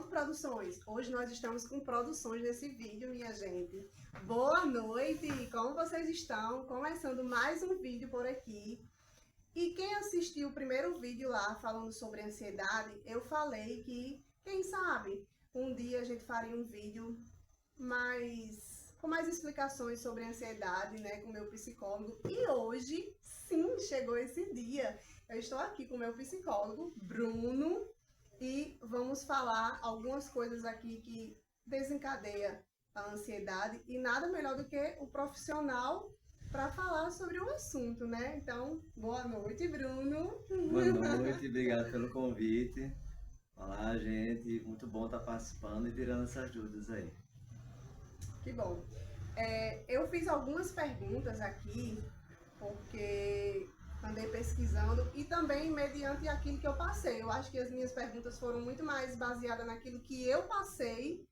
Produções. Hoje nós estamos com produções nesse vídeo, minha gente. Boa noite, como vocês estão? Começando mais um vídeo por aqui. E quem assistiu o primeiro vídeo lá falando sobre ansiedade, eu falei que, quem sabe, um dia a gente faria um vídeo com mais explicações sobre ansiedade, né, com o meu psicólogo. E hoje, sim, chegou esse dia. Eu estou aqui com o meu psicólogo, Bruno, e vamos falar algumas coisas aqui que desencadeia a ansiedade e nada melhor do que o profissional para falar sobre o assunto, né? Então, boa noite, Bruno. Boa noite, obrigado pelo convite. Olá, gente, muito bom estar participando e tirando essas dúvidas aí. Que bom. Eu fiz algumas perguntas aqui, porque andei pesquisando e também mediante aquilo que eu passei. Eu acho que as minhas perguntas foram muito mais baseadas naquilo que eu passei,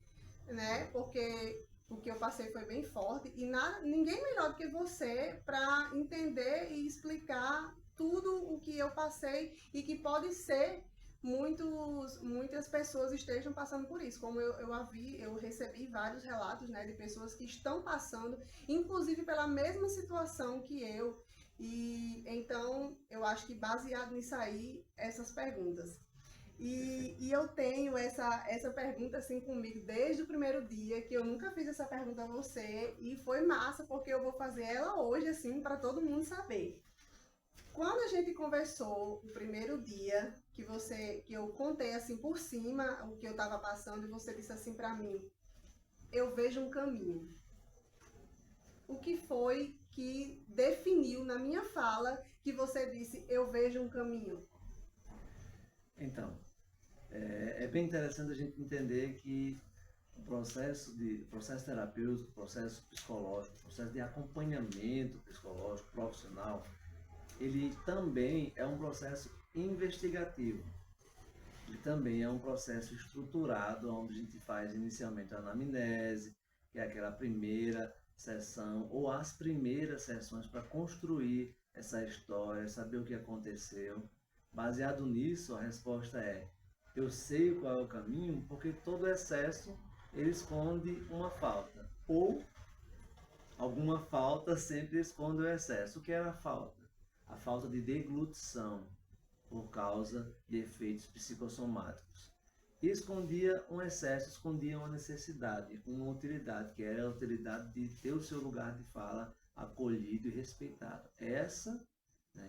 né? Porque o que eu passei foi bem forte e ninguém melhor do que você para entender e explicar tudo o que eu passei e que pode ser muitas pessoas estejam passando por isso. Como eu recebi vários relatos, né, de pessoas que estão passando, inclusive pela mesma situação que eu. E então eu acho que baseado nisso aí, essas perguntas. E eu tenho essa pergunta assim comigo desde o primeiro dia, que eu nunca fiz essa pergunta a você, e foi massa porque eu vou fazer ela hoje assim para todo mundo saber. Quando a gente conversou o primeiro dia, que eu contei assim por cima o que eu estava passando e você disse assim para mim, eu vejo um caminho. O que foi que definiu na minha fala que você disse, eu vejo um caminho? Então, é bem interessante a gente entender que o processo terapêutico, processo psicológico, processo de acompanhamento psicológico profissional, ele também é um processo investigativo. Ele também é um processo estruturado, onde a gente faz inicialmente a anamnese, que é aquela primeira sessão, ou as primeiras sessões para construir essa história, saber o que aconteceu. Baseado nisso, a resposta é: eu sei qual é o caminho, porque todo excesso ele esconde uma falta, ou alguma falta sempre esconde o excesso. O que era a falta? A falta de deglutição por causa de efeitos psicossomáticos. E escondia um excesso, escondia uma necessidade, uma utilidade, que era a utilidade de ter o seu lugar de fala acolhido e respeitado.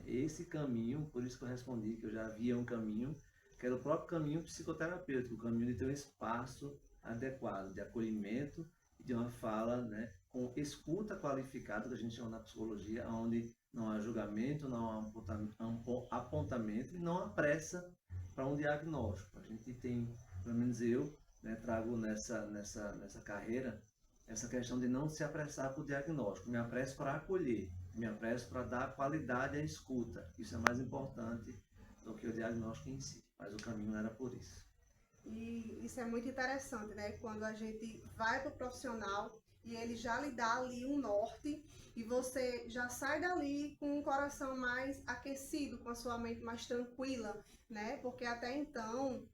Esse caminho, por isso que eu respondi que eu já havia um caminho, que era o próprio caminho psicoterapêutico, o caminho de ter um espaço adequado de acolhimento e de uma fala, né, com escuta qualificada, que a gente chama na psicologia, onde não há julgamento, não há apontamento e não há pressa para um diagnóstico. A gente tem, pelo menos eu, né, trago nessa carreira essa questão de não se apressar para o diagnóstico, me apresso para acolher, me apresso para dar qualidade à escuta. Isso é mais importante do que o diagnóstico em si, mas o caminho era por isso. E isso é muito interessante, né? Quando a gente vai para o profissional e ele já lhe dá ali um norte e você já sai dali com o coração mais aquecido, com a sua mente mais tranquila, né? Porque até então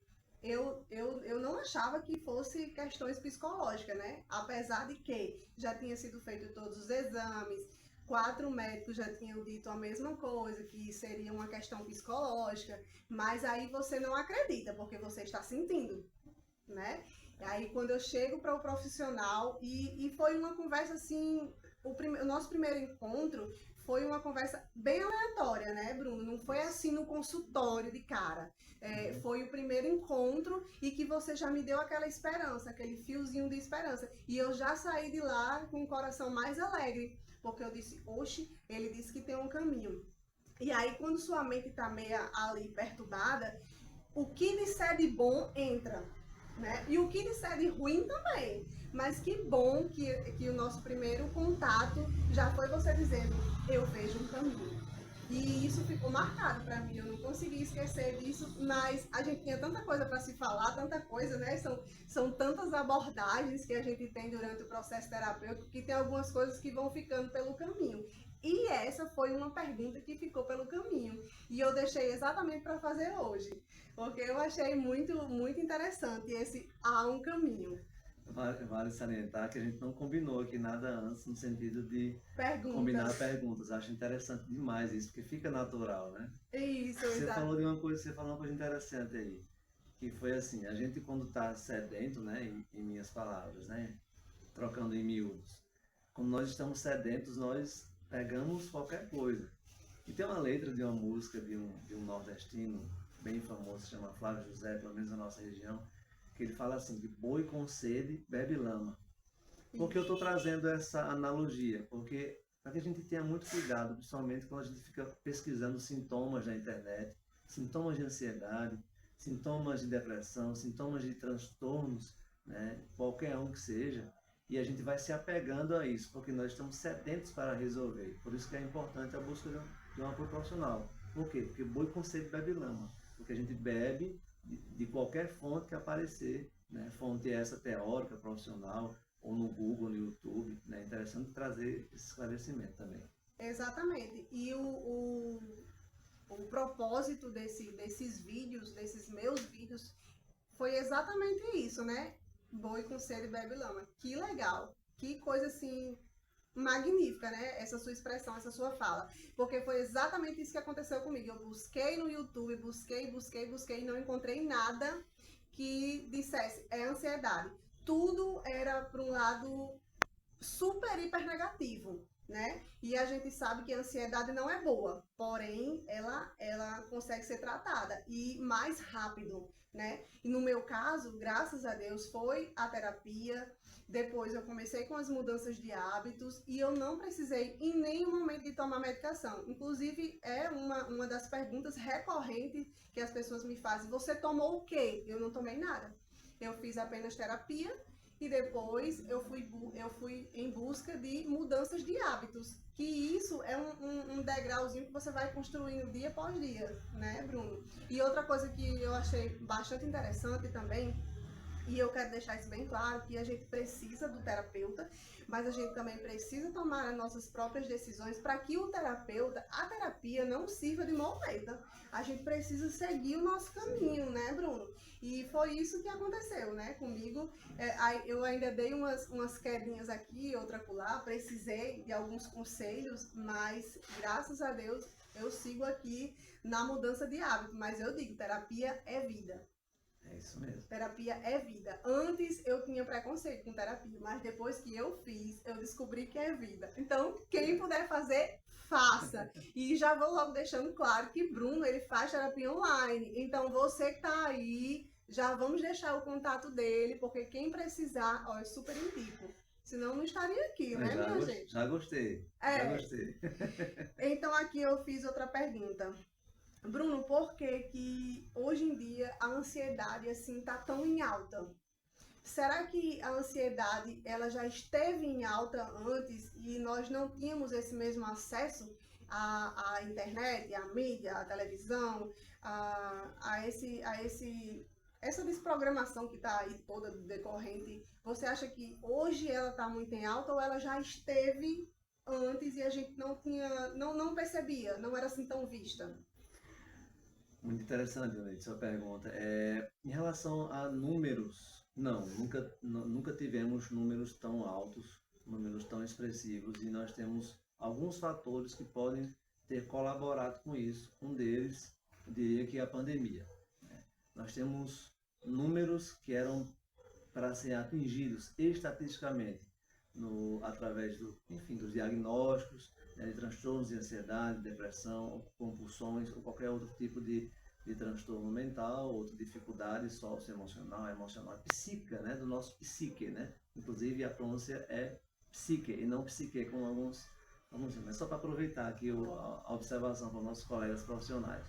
eu não achava que fosse questões psicológicas, né? Apesar de que já tinha sido feito todos os exames, 4 médicos já tinham dito a mesma coisa, que seria uma questão psicológica, mas aí você não acredita, porque você está sentindo, né? Aí quando eu chego para o profissional, e foi uma conversa assim, o nosso primeiro encontro foi uma conversa bem aleatória, né, Bruno? Não foi assim no consultório de cara. Foi o primeiro encontro e que você já me deu aquela esperança, aquele fiozinho de esperança. E eu já saí de lá com o coração mais alegre, porque eu disse, oxe, ele disse que tem um caminho. E aí, quando sua mente está meio ali perturbada, o que disser de bom entra, né? E o que disser de ruim também. Mas que bom que o nosso primeiro contato já foi você dizendo, eu vejo um caminho. E isso ficou marcado para mim, eu não consegui esquecer disso, mas a gente tinha tanta coisa para se falar, tanta coisa, né? São tantas abordagens que a gente tem durante o processo terapêutico que tem algumas coisas que vão ficando pelo caminho. E essa foi uma pergunta que ficou pelo caminho. E eu deixei exatamente para fazer hoje. Porque eu achei muito, muito interessante esse há um caminho. Vale salientar que a gente não combinou aqui nada antes, no sentido de combinar Perguntas. perguntas. Acho interessante demais isso, porque fica natural, né? Isso, Você exato. falou de uma coisa, você falou uma coisa interessante aí, que foi assim, a gente quando está sedento, né, em minhas palavras, né, trocando em miúdos, quando nós estamos sedentos, nós pegamos qualquer coisa. E tem uma letra de uma música de um nordestino bem famoso, se chama Flávio José, pelo menos na nossa região, que ele fala assim, que boi com sede bebe lama. Por que eu estou trazendo essa analogia? Porque para que a gente tenha muito cuidado, principalmente quando a gente fica pesquisando sintomas na internet, sintomas de ansiedade, sintomas de depressão, sintomas de transtornos, né, qualquer um que seja, e a gente vai se apegando a isso, porque nós estamos sedentos para resolver. Por isso que é importante a busca de um apoio profissional. Por quê? Porque boi com sede bebe lama. Porque a gente bebe de qualquer fonte que aparecer, né, fonte essa teórica, profissional, ou no Google, no YouTube, né? É interessante trazer esse esclarecimento também. Exatamente. E o propósito desses vídeos, desses meus vídeos, foi exatamente isso, né? Boi com sede bebe lama. Que legal. Que coisa assim magnífica, né? Essa sua expressão, essa sua fala. Porque foi exatamente isso que aconteceu comigo. Eu busquei no YouTube, busquei, e não encontrei nada que dissesse é ansiedade. Tudo era para um lado super, hiper negativo, né? E a gente sabe que a ansiedade não é boa, porém ela consegue ser tratada e mais rápido, né? E no meu caso, graças a Deus, foi a terapia. Depois eu comecei com as mudanças de hábitos e eu não precisei em nenhum momento de tomar medicação. Inclusive, é uma das perguntas recorrentes que as pessoas me fazem. Você tomou o quê? Eu não tomei nada. Eu fiz apenas terapia e depois eu fui em busca de mudanças de hábitos. Que isso é um degrauzinho que você vai construindo dia após dia, né, Bruno? E outra coisa que eu achei bastante interessante também, e eu quero deixar isso bem claro, que a gente precisa do terapeuta, mas a gente também precisa tomar as nossas próprias decisões para que o terapeuta, a terapia não sirva de muleta. A gente precisa seguir o nosso caminho, né, Bruno? E foi isso que aconteceu, né, comigo. Eu ainda dei umas quedinhas aqui, outra acolá, precisei de alguns conselhos, mas graças a Deus eu sigo aqui na mudança de hábito. Mas eu digo, terapia é vida. É isso mesmo. Terapia é vida. Antes eu tinha preconceito com terapia, mas depois que eu fiz, eu descobri que é vida. Então, quem puder fazer, faça. E já vou logo deixando claro que Bruno, ele faz terapia online. Então, você que tá aí, já vamos deixar o contato dele, porque quem precisar, ó, eu super indico. Senão não estaria aqui, né, minha gente? Já gostei. Já gostei. Então, aqui eu fiz outra pergunta. Bruno, por que que hoje em dia a ansiedade assim tá tão em alta? Será que a ansiedade ela já esteve em alta antes e nós não tínhamos esse mesmo acesso à internet, à mídia, à televisão, essa desprogramação que está aí toda decorrente? Você acha que hoje ela está muito em alta ou ela já esteve antes e a gente não percebia, não era assim tão vista? Muito interessante, Leite, sua pergunta. Em relação a números, não, nunca tivemos números tão altos, números tão expressivos, e nós temos alguns fatores que podem ter colaborado com isso. Um deles, eu diria que é a pandemia, né? Nós temos números que eram para serem atingidos estatisticamente através dos diagnósticos, né, de transtornos de ansiedade, depressão, compulsões ou qualquer outro tipo de transtorno mental, outra dificuldade emocional, psíquica, né, do nosso psique, né? Inclusive a pronúncia é psique e não psique, como alguns dizem. Mas só para aproveitar aqui a observação para os nossos colegas profissionais.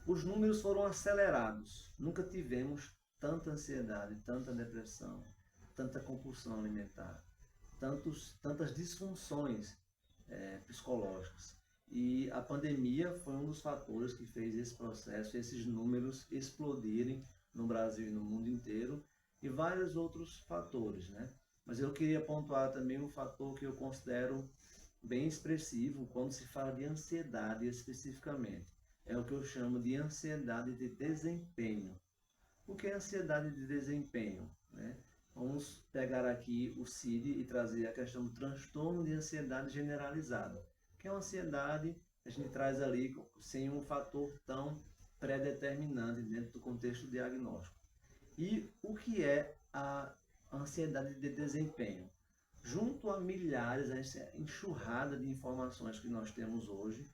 Os números foram acelerados. Nunca tivemos tanta ansiedade, tanta depressão, tanta compulsão alimentar, tantas disfunções psicológicas. E a pandemia foi um dos fatores que fez esse processo, esses números explodirem no Brasil e no mundo inteiro, e vários outros fatores, né? Mas eu queria pontuar também um fator que eu considero bem expressivo quando se fala de ansiedade especificamente. É o que eu chamo de ansiedade de desempenho. O que é ansiedade de desempenho, né? Vamos pegar aqui o CID e trazer a questão do transtorno de ansiedade generalizada, que é uma ansiedade que a gente traz ali sem um fator tão pré-determinante dentro do contexto diagnóstico. E o que é a ansiedade de desempenho? Junto a milhares, essa enxurrada de informações que nós temos hoje,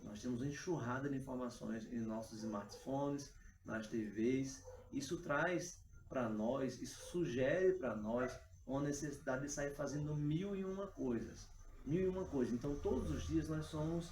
nós temos uma enxurrada de informações em nossos smartphones, nas TVs. Isso traz para nós, isso sugere para nós uma necessidade de sair fazendo mil e uma coisas. Mil e uma coisas. Então, todos os dias nós somos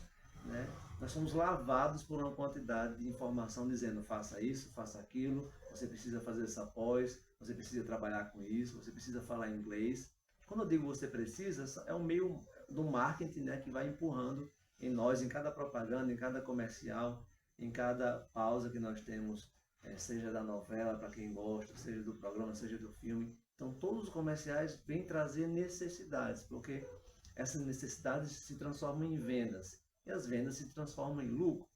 lavados por uma quantidade de informação dizendo faça isso, faça aquilo, você precisa fazer essa pós, você precisa trabalhar com isso, você precisa falar inglês. Quando eu digo você precisa, é o meio do marketing, né, que vai empurrando em nós, em cada propaganda, em cada comercial, em cada pausa que nós temos, seja da novela, para quem gosta, seja do programa, seja do filme. Então, todos os comerciais vêm trazer necessidades, porque essas necessidades se transformam em vendas, e as vendas se transformam em lucro.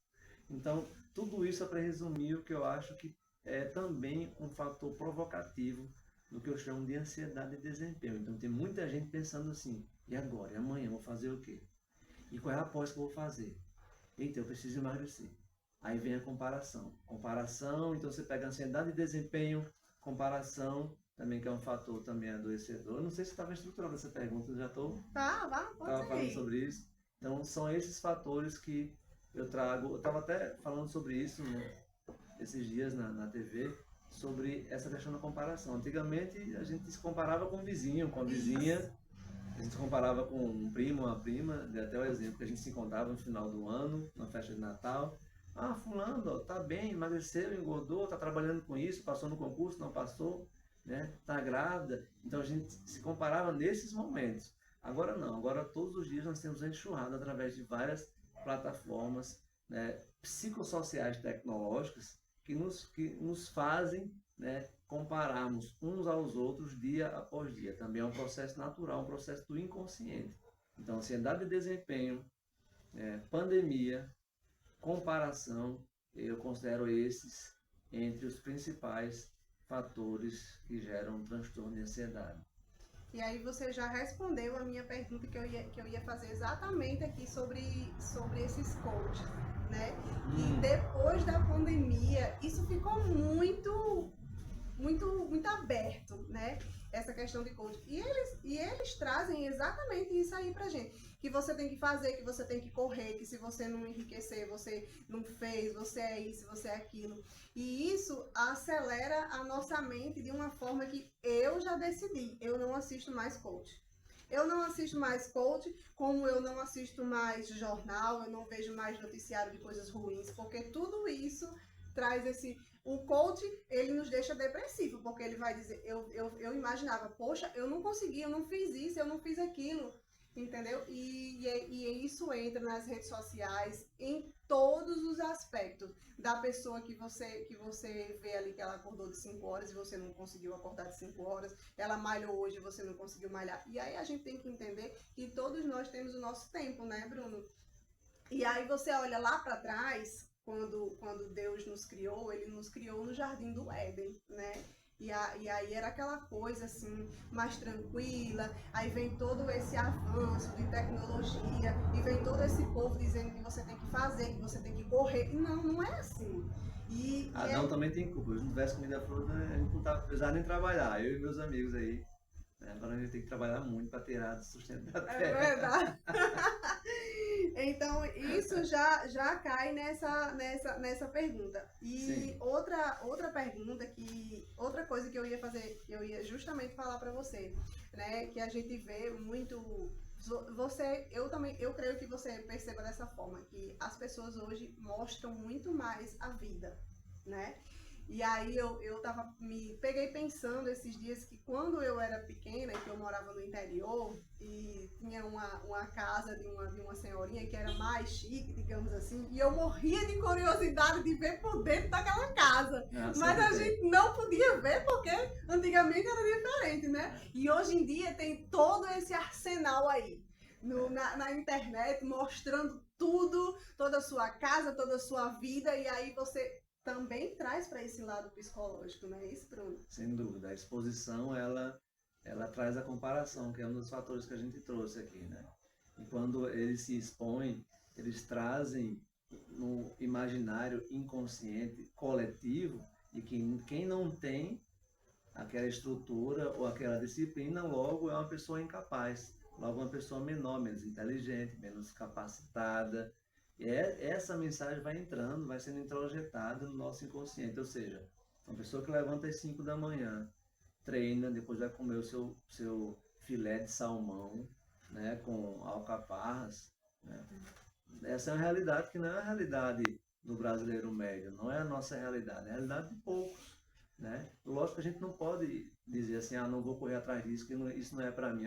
Então, tudo isso é para resumir o que eu acho que é também um fator provocativo do que eu chamo de ansiedade de desempenho. Então, tem muita gente pensando assim, e agora? E amanhã? Vou fazer o quê? E qual é a aposta que eu vou fazer? Eita, eu preciso emagrecer. Aí vem a comparação. Comparação, então você pega ansiedade de desempenho, comparação, também que é um fator também adoecedor. Não sei se estava estruturada essa pergunta, eu já estou falando sobre isso. Então, são esses fatores que eu trago. Eu estava até falando sobre isso, né, esses dias na TV, sobre essa questão da comparação. Antigamente, a gente se comparava com o vizinho, com a vizinha. A gente se comparava com um primo, uma prima, dei até o exemplo que a gente se encontrava no final do ano, na festa de Natal. Ah, fulano, tá bem, emagreceu, engordou, tá trabalhando com isso, passou no concurso, não passou, né? Tá grávida. Então a gente se comparava nesses momentos. Agora não, agora todos os dias nós temos a enxurrada através de várias plataformas, né, psicossociais tecnológicas que nos fazem, né, compararmos uns aos outros dia após dia. Também é um processo natural, um processo do inconsciente. Então, ansiedade de desempenho, pandemia, comparação, eu considero esses entre os principais fatores que geram transtorno de ansiedade. E aí você já respondeu a minha pergunta que eu ia fazer exatamente aqui sobre esses coaches, né? E depois da pandemia, isso ficou muito aberto, né? Essa questão de coaching. E eles trazem exatamente isso aí pra gente. Que você tem que fazer, que você tem que correr, que se você não enriquecer, você não fez, você é isso, você é aquilo. E isso acelera a nossa mente de uma forma que eu já decidi. Eu não assisto mais coach. Eu não assisto mais coach, como eu não assisto mais jornal, eu não vejo mais noticiário de coisas ruins, porque tudo isso traz esse... O coach, ele nos deixa depressivo, porque ele vai dizer, eu imaginava, poxa, eu não consegui, eu não fiz isso, eu não fiz aquilo, entendeu? E isso entra nas redes sociais, em todos os aspectos, da pessoa que você vê ali que ela acordou de 5 horas e você não conseguiu acordar de 5 horas, ela malhou hoje e você não conseguiu malhar. E aí a gente tem que entender que todos nós temos o nosso tempo, né, Bruno? E aí você olha lá para trás... Quando Deus nos criou, Ele nos criou no Jardim do Éden, né? E aí era aquela coisa assim, mais tranquila, aí vem todo esse avanço de tecnologia, e vem todo esse povo dizendo que você tem que fazer, que você tem que correr, e não é assim. Adão também tem culpa, se não tivesse comida fruta, a gente não precisava nem trabalhar, eu e meus amigos aí. Agora a gente tem que trabalhar muito para tirar do sustento da terra. É verdade. Então, isso já cai nessa pergunta. E outra pergunta, outra coisa que eu ia fazer, eu ia justamente falar para você, né, que a gente vê muito... Eu creio que você perceba dessa forma, que as pessoas hoje mostram muito mais a vida, né? E aí eu me peguei pensando esses dias que quando eu era pequena, que eu morava no interior e tinha uma casa de uma senhorinha que era mais chique, digamos assim, e eu morria de curiosidade de ver por dentro daquela casa. Mas a gente não podia ver porque antigamente era diferente, né? E hoje em dia tem todo esse arsenal aí. na internet, mostrando tudo, toda a sua casa, toda a sua vida, e aí você também traz para esse lado psicológico, não é isso, Bruno? Sem dúvida. A exposição, ela traz a comparação, que é um dos fatores que a gente trouxe aqui, né? E quando eles se expõem, eles trazem no imaginário inconsciente coletivo e que quem não tem aquela estrutura ou aquela disciplina, logo é uma pessoa incapaz, logo uma pessoa menor, menos inteligente, menos capacitada. E essa mensagem vai entrando, vai sendo introjetada no nosso inconsciente, ou seja, uma pessoa que levanta às 5 da manhã, treina, depois vai comer o seu filé de salmão, né, com alcaparras, né? Essa é uma realidade que não é a realidade do brasileiro médio, não é a nossa realidade, é a realidade de poucos, né? Lógico que a gente não pode dizer assim, não vou correr atrás disso, que isso não é para mim.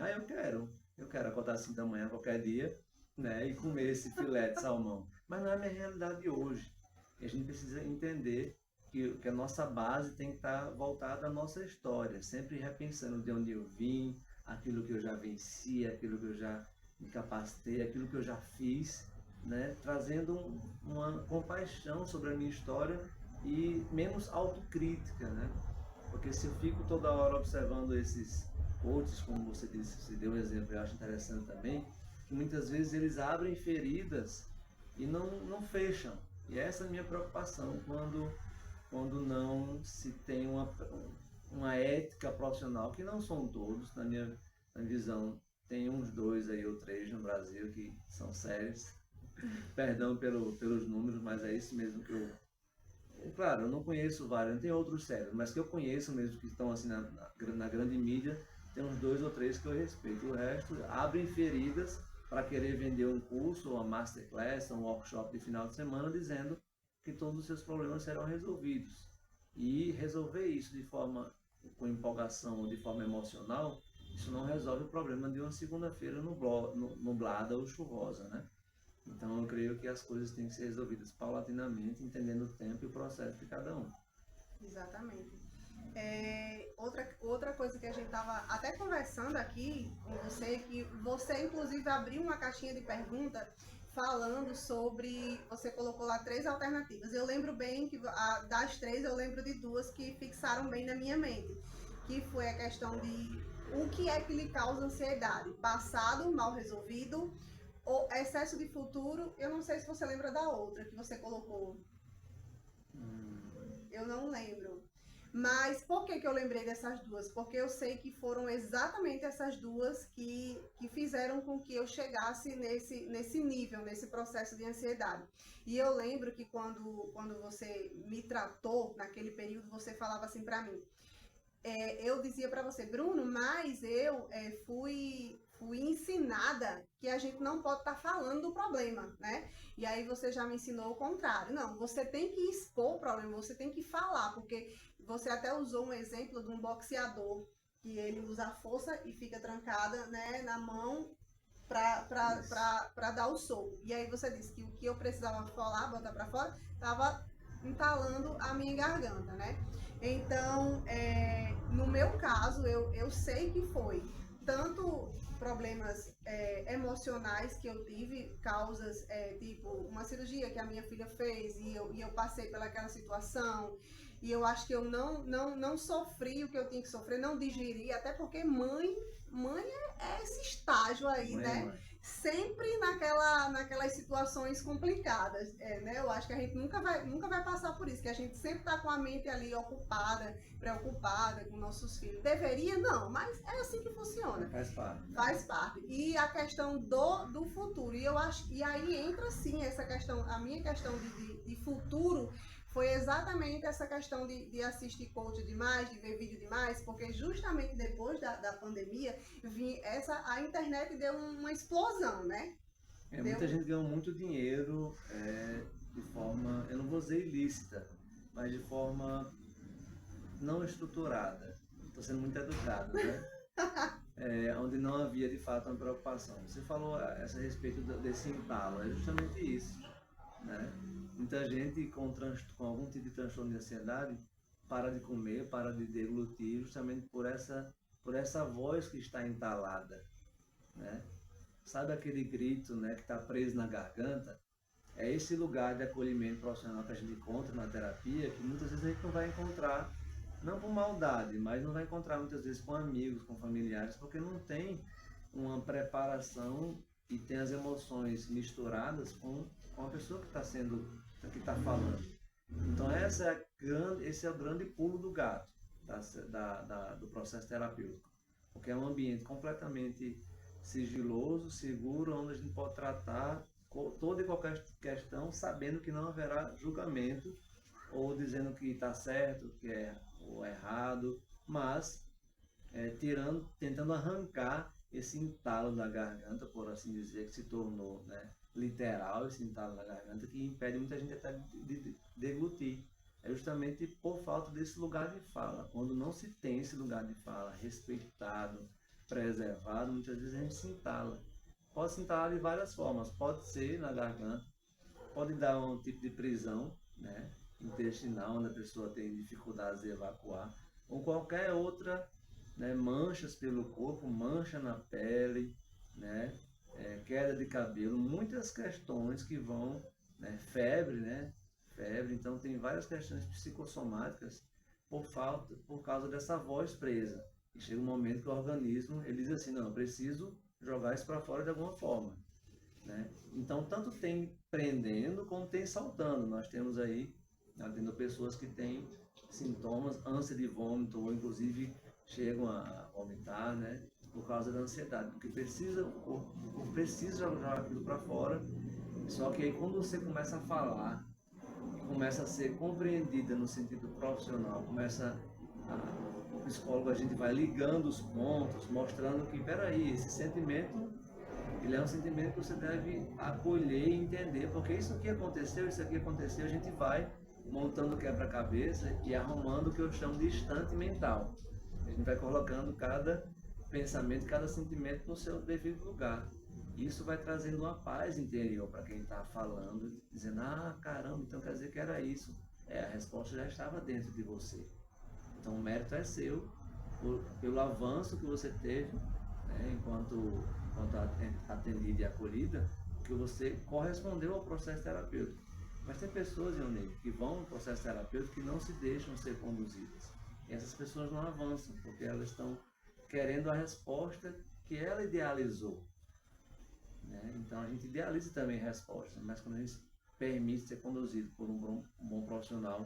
Eu quero acordar às 5 da manhã qualquer dia, né, e comer esse filé de salmão. Mas não é a minha realidade hoje. E a gente precisa entender que a nossa base tem que estar voltada à nossa história, sempre repensando de onde eu vim, aquilo que eu já venci, aquilo que eu já me capacitei, aquilo que eu já fiz, né? Trazendo uma compaixão sobre a minha história e menos autocrítica, né? Porque se eu fico toda hora observando esses coaches, como você disse, você deu um exemplo, eu acho interessante também, que muitas vezes eles abrem feridas e não fecham. E essa é a minha preocupação quando não se tem uma ética profissional, que não são todos, na minha visão, tem uns 2 aí ou 3 no Brasil que são sérios. Perdão pelos números, mas é isso mesmo que eu... Claro, eu não conheço vários, não tem outros sérios, mas que eu conheço mesmo, que estão assim na grande mídia, tem uns 2 ou 3 que eu respeito. O resto abrem feridas para querer vender um curso, uma masterclass, um workshop de final de semana, dizendo que todos os seus problemas serão resolvidos. E resolver isso de forma, com empolgação ou de forma emocional, isso não resolve o problema de uma segunda-feira nublada ou chuvosa, né? Então eu creio que as coisas têm que ser resolvidas paulatinamente, entendendo o tempo e o processo de cada um. Exatamente. Outra coisa que a gente estava até conversando aqui com você, que você inclusive abriu uma caixinha de pergunta falando sobre, você colocou lá 3 alternativas. Eu lembro bem que das 3 eu lembro de 2 que fixaram bem na minha mente, que foi a questão de o que é que lhe causa ansiedade, passado mal resolvido ou excesso de futuro. Eu não sei se você lembra da outra que você colocou. Eu não lembro. Mas por que eu lembrei dessas 2? Porque eu sei que foram exatamente essas 2 que fizeram com que eu chegasse nesse nível, nesse processo de ansiedade. E eu lembro que quando você me tratou, naquele período, você falava assim para mim, eu dizia para você, Bruno, mas eu fui ensinada que a gente não pode estar falando do problema, né? E aí você já me ensinou o contrário. Não, você tem que expor o problema, você tem que falar, porque você até usou um exemplo de um boxeador, que ele usa a força e fica trancada, né, na mão para dar o soco. E aí você disse que o que eu precisava falar, botar para fora, estava entalando a minha garganta, né? Então, no meu caso, eu sei que foi tanto problemas emocionais que eu tive, causas tipo uma cirurgia que a minha filha fez e eu passei pelaquela situação, e eu acho que eu não sofri o que eu tinha que sofrer, não digeri, até porque mãe é esse estágio aí, mãe, né? Mãe. Sempre naquelas situações complicadas, né? Eu acho que a gente nunca vai passar por isso, que a gente sempre tá com a mente ali ocupada, preocupada com nossos filhos. Deveria? Não, mas é assim que funciona. Faz parte. Né? Faz parte. E a questão do futuro, e eu acho, e aí entra sim essa questão, a minha questão de futuro, foi exatamente essa questão de assistir coach demais, de ver vídeo demais, porque justamente depois da pandemia, a internet deu uma explosão, né? Muita gente ganhou muito dinheiro de forma, eu não vou dizer ilícita, mas de forma não estruturada. Estou sendo muito educado, né? Onde não havia de fato uma preocupação. Você falou a respeito desse embalo, é justamente isso, né? Muita gente com algum tipo de transtorno de ansiedade para de comer, para de deglutir, justamente por essa voz que está entalada, né? sabe aquele grito, né, que está preso na garganta? É esse lugar de acolhimento profissional que a gente encontra na terapia, que muitas vezes a gente não vai encontrar, não por maldade, mas não vai encontrar muitas vezes com amigos, com familiares, porque não tem uma preparação e tem as emoções misturadas com a pessoa que está falando. Então esse é o grande pulo do gato do processo terapêutico, porque é um ambiente completamente sigiloso, seguro, onde a gente pode tratar toda e qualquer questão, sabendo que não haverá julgamento, ou dizendo que está certo, que é ou errado, mas tentando arrancar esse entalo da garganta, por assim dizer, que se tornou, né, literal, esse entalo da garganta, que impede muita gente até de deglutir. É justamente por falta desse lugar de fala. Quando não se tem esse lugar de fala respeitado, preservado, muitas vezes a gente se entala. Pode se entalar de várias formas, pode ser na garganta, pode dar um tipo de prisão, né, intestinal, onde a pessoa tem dificuldades de evacuar, ou qualquer outra, né, manchas pelo corpo, mancha na pele, né, queda de cabelo, muitas questões que vão, né, febre, então tem várias questões psicossomáticas por causa dessa voz presa. E chega um momento que o organismo ele diz assim, não, eu preciso jogar isso para fora de alguma forma, né? Então tanto tem prendendo como tem saltando. Nós temos aí, tendo pessoas que têm sintomas, ânsia de vômito, ou inclusive chegam a vomitar, né, por causa da ansiedade, porque o corpo precisa jogar aquilo para fora. Só que aí quando você começa a falar, começa a ser compreendida no sentido profissional, o psicólogo, a gente vai ligando os pontos, mostrando que, peraí, esse sentimento, ele é um sentimento que você deve acolher e entender, porque isso aqui aconteceu, a gente vai montando o quebra-cabeça e arrumando o que eu chamo de estante mental. A gente vai colocando cada pensamento, cada sentimento no seu devido lugar. Isso vai trazendo uma paz interior para quem está falando, dizendo, ah, caramba, então quer dizer que era isso. A resposta já estava dentro de você. Então o mérito é seu, pelo avanço que você teve, né, enquanto atendida e acolhida, que você correspondeu ao processo terapêutico. Mas tem pessoas, Ionei, que vão no processo terapêutico que não se deixam ser conduzidas. E essas pessoas não avançam, porque elas estão querendo a resposta que ela idealizou, né? Então a gente idealiza também respostas, mas quando a gente permite ser conduzido por um bom profissional,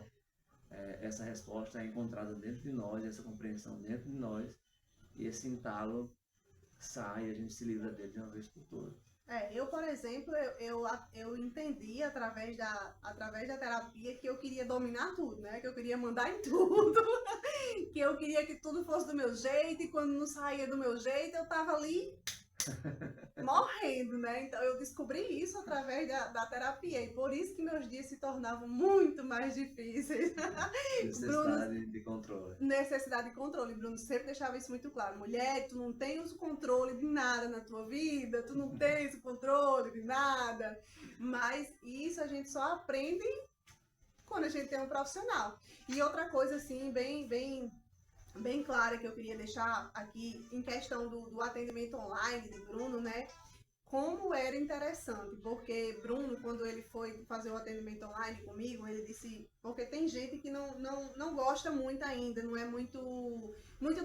essa resposta é encontrada dentro de nós, essa compreensão dentro de nós, e esse entalo sai, a gente se livra dele de uma vez por todas. Eu, por exemplo, eu entendi através da terapia que eu queria dominar tudo, né? Que eu queria mandar em tudo, que eu queria que tudo fosse do meu jeito, e quando não saía do meu jeito, eu tava ali morrendo, né? Então eu descobri isso através da terapia, e por isso que meus dias se tornavam muito mais difíceis. Necessidade de controle. Necessidade de controle. Bruno sempre deixava isso muito claro. Mulher, tu não tens o controle de nada na tua vida, tu não tens o controle de nada. Mas isso a gente só aprende quando a gente tem um profissional. E outra coisa, assim, bem clara que eu queria deixar aqui em questão do atendimento online de Bruno, né? Como era interessante, porque Bruno, quando ele foi fazer o atendimento online comigo, ele disse, porque tem gente que não gosta muito ainda, não é muito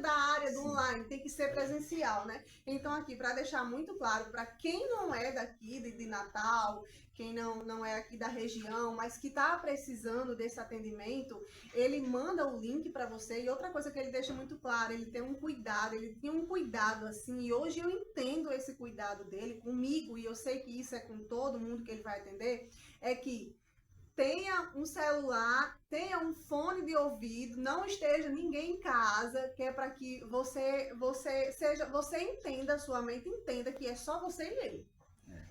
da área do online, tem que ser presencial, né? Então aqui, para deixar muito claro, para quem não é daqui de Natal, quem não é aqui da região, mas que está precisando desse atendimento, ele manda o link para você. E outra coisa que ele deixa muito claro, ele tinha um cuidado assim, e hoje eu entendo esse cuidado dele comigo, e eu sei que isso é com todo mundo que ele vai atender, é que tenha um celular, tenha um fone de ouvido, não esteja ninguém em casa, que é para que você entenda, sua mente entenda que é só você e ele.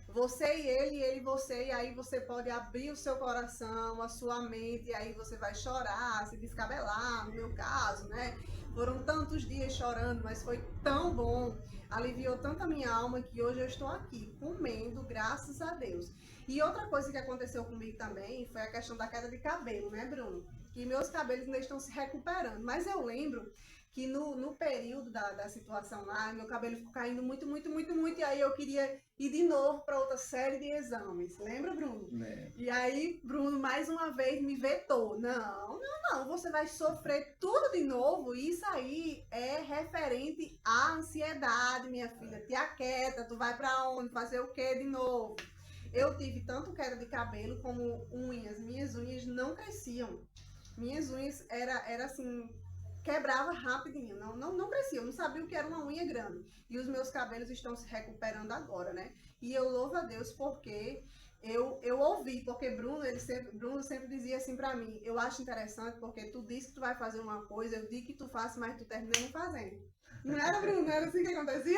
Você e ele e você, e aí você pode abrir o seu coração, a sua mente, e aí você vai chorar, se descabelar, no meu caso, né? Foram tantos dias chorando, mas foi tão bom, aliviou tanto a minha alma que hoje eu estou aqui, comendo, graças a Deus. E outra coisa que aconteceu comigo também foi a questão da queda de cabelo, né, Bruno? Que meus cabelos ainda estão se recuperando, mas eu lembro que no período da situação lá, meu cabelo ficou caindo muito, muito, muito, muito, e aí eu queria ir de novo para outra série de exames. Lembra, Bruno? E aí, Bruno, mais uma vez, me vetou. Não, você vai sofrer tudo de novo. Isso aí é referente à ansiedade, minha filha. Te aquieta, tu vai para onde? Fazer o que de novo? Eu tive tanto queda de cabelo como unhas. Minhas unhas não cresciam. Minhas unhas era assim, quebrava rapidinho, não crescia, eu não sabia o que era uma unha grande. E os meus cabelos estão se recuperando agora, né? E eu louvo a Deus porque eu ouvi, porque Bruno sempre dizia assim pra mim, eu acho interessante porque tu disse que tu vai fazer uma coisa, eu digo que tu faz, mas tu termina não fazendo. Não era, Bruno? Não era assim que acontecia?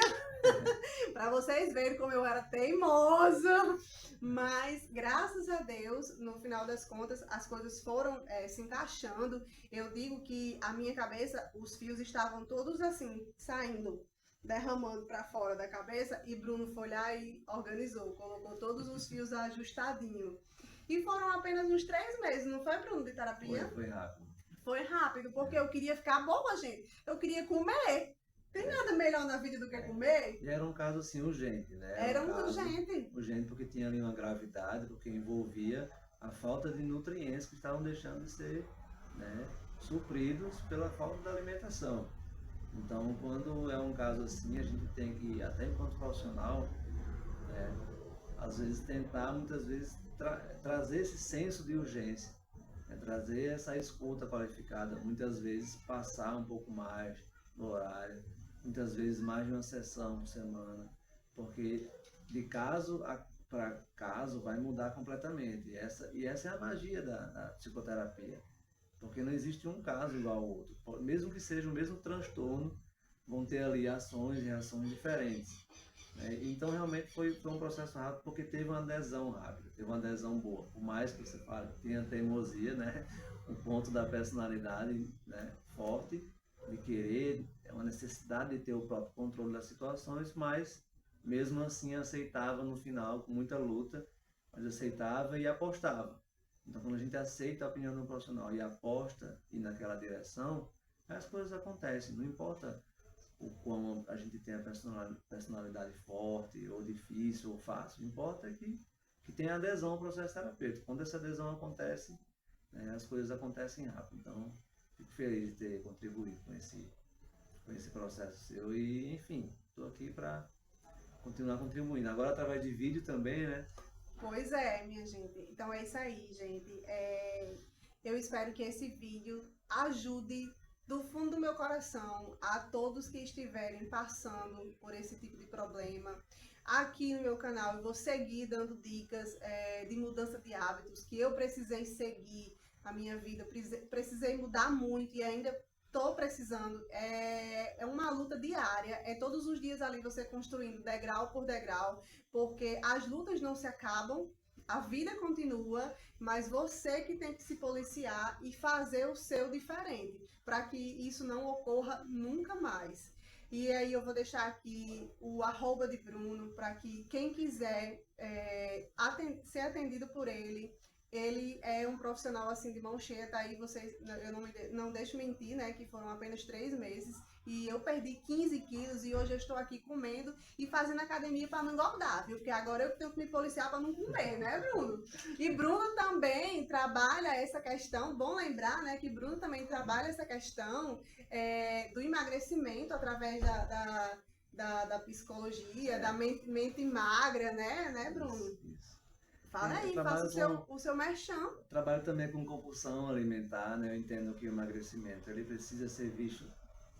Pra vocês verem como eu era teimosa. Mas, graças a Deus, no final das contas, as coisas foram se encaixando. Eu digo que a minha cabeça, os fios estavam todos assim, saindo, derramando para fora da cabeça. E Bruno foi lá e organizou, colocou todos os fios ajustadinhos. E foram apenas uns 3 meses, não foi, Bruno, de terapia? Foi rápido. Foi rápido, porque eu queria ficar boa, gente. Eu queria comer. Tem nada melhor na vida do que comer? E era um caso assim urgente, né? Era um urgente. Urgente porque tinha ali uma gravidade, porque envolvia a falta de nutrientes que estavam deixando de ser, né, supridos pela falta da alimentação. Então, quando é um caso assim, a gente tem que, até enquanto profissional, né, às vezes tentar, muitas vezes, trazer esse senso de urgência, né, trazer essa escuta qualificada, muitas vezes passar um pouco mais no horário, muitas vezes mais de uma sessão por semana, porque de caso para caso vai mudar completamente. E essa é a magia da psicoterapia, porque não existe um caso igual ao outro. Mesmo que seja o mesmo transtorno, vão ter ali ações e reações diferentes. Né? Então realmente foi um processo rápido, porque teve uma adesão rápida, teve uma adesão boa. Por mais que você fale que tinha teimosia, né? O ponto da personalidade, né, forte, de querer, é uma necessidade de ter o próprio controle das situações, mas mesmo assim aceitava no final, com muita luta, mas aceitava e apostava. Então quando a gente aceita a opinião do profissional e aposta e naquela direção, as coisas acontecem, não importa o como a gente tem a personalidade forte, ou difícil, ou fácil, importa que tenha adesão ao processo terapêutico. Quando essa adesão acontece, né, as coisas acontecem rápido. Então, fico feliz de ter contribuído com esse processo seu e, enfim, estou aqui para continuar contribuindo. Agora através de vídeo também, né? Pois é, minha gente. Então é isso aí, gente. Eu espero que esse vídeo ajude do fundo do meu coração a todos que estiverem passando por esse tipo de problema. Aqui no meu canal eu vou seguir dando dicas de mudança de hábitos que eu precisei seguir a minha vida, precisei mudar muito e ainda estou precisando. É uma luta diária, é todos os dias ali você construindo degrau por degrau, porque as lutas não se acabam, a vida continua, mas você que tem que se policiar e fazer o seu diferente, para que isso não ocorra nunca mais. E aí eu vou deixar aqui o @de Bruno, para que quem quiser ser atendido por ele. Ele é um profissional assim de mão cheia, tá aí, vocês, eu não deixo mentir, né, que foram apenas 3 meses e eu perdi 15 quilos e hoje eu estou aqui comendo e fazendo academia para não engordar, viu? Porque agora eu tenho que me policiar para não comer, né, Bruno? E Bruno também trabalha essa questão, bom lembrar, né, que Bruno também trabalha essa questão do emagrecimento através da psicologia, da mente magra, né, Bruno? Isso. Fala aí, faça o seu merchan. Trabalho também com compulsão alimentar, né? Eu entendo que o emagrecimento ele precisa ser visto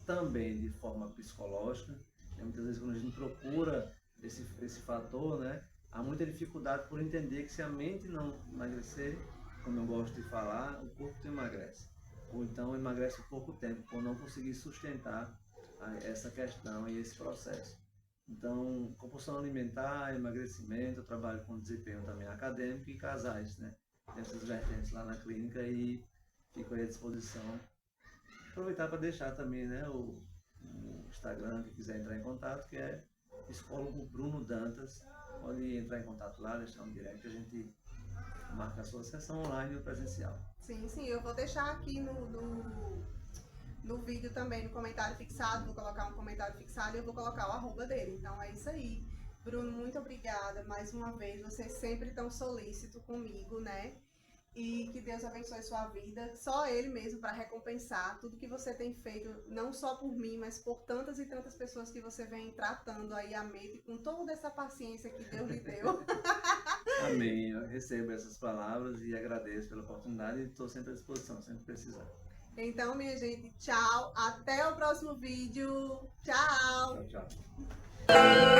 também de forma psicológica. Muitas vezes quando a gente procura esse fator, né, há muita dificuldade por entender que se a mente não emagrecer, como eu gosto de falar, o corpo não emagrece. Ou então emagrece por pouco tempo, por não conseguir sustentar essa questão e esse processo. Então, compulsão alimentar, emagrecimento, eu trabalho com desempenho também acadêmico e casais, né? Tem essas vertentes lá na clínica e fico aí à disposição. Aproveitar para deixar também, né, o Instagram, que quiser entrar em contato, que é psicólogo Bruno Dantas. Pode entrar em contato lá, deixar um direct, a gente marca a sua sessão online ou presencial. Sim, eu vou deixar aqui no vídeo também, no comentário fixado, vou colocar um comentário fixado e eu vou colocar o arroba dele. Então é isso aí. Bruno, muito obrigada mais uma vez. Você é sempre tão solícito comigo, né? E que Deus abençoe sua vida. Só Ele mesmo para recompensar tudo que você tem feito, não só por mim, mas por tantas e tantas pessoas que você vem tratando aí à mente, com toda essa paciência que Deus lhe deu. Amém. Eu recebo essas palavras e agradeço pela oportunidade e estou sempre à disposição, sempre precisar. Então, minha gente, tchau. Até o próximo vídeo. Tchau. Tchau, tchau.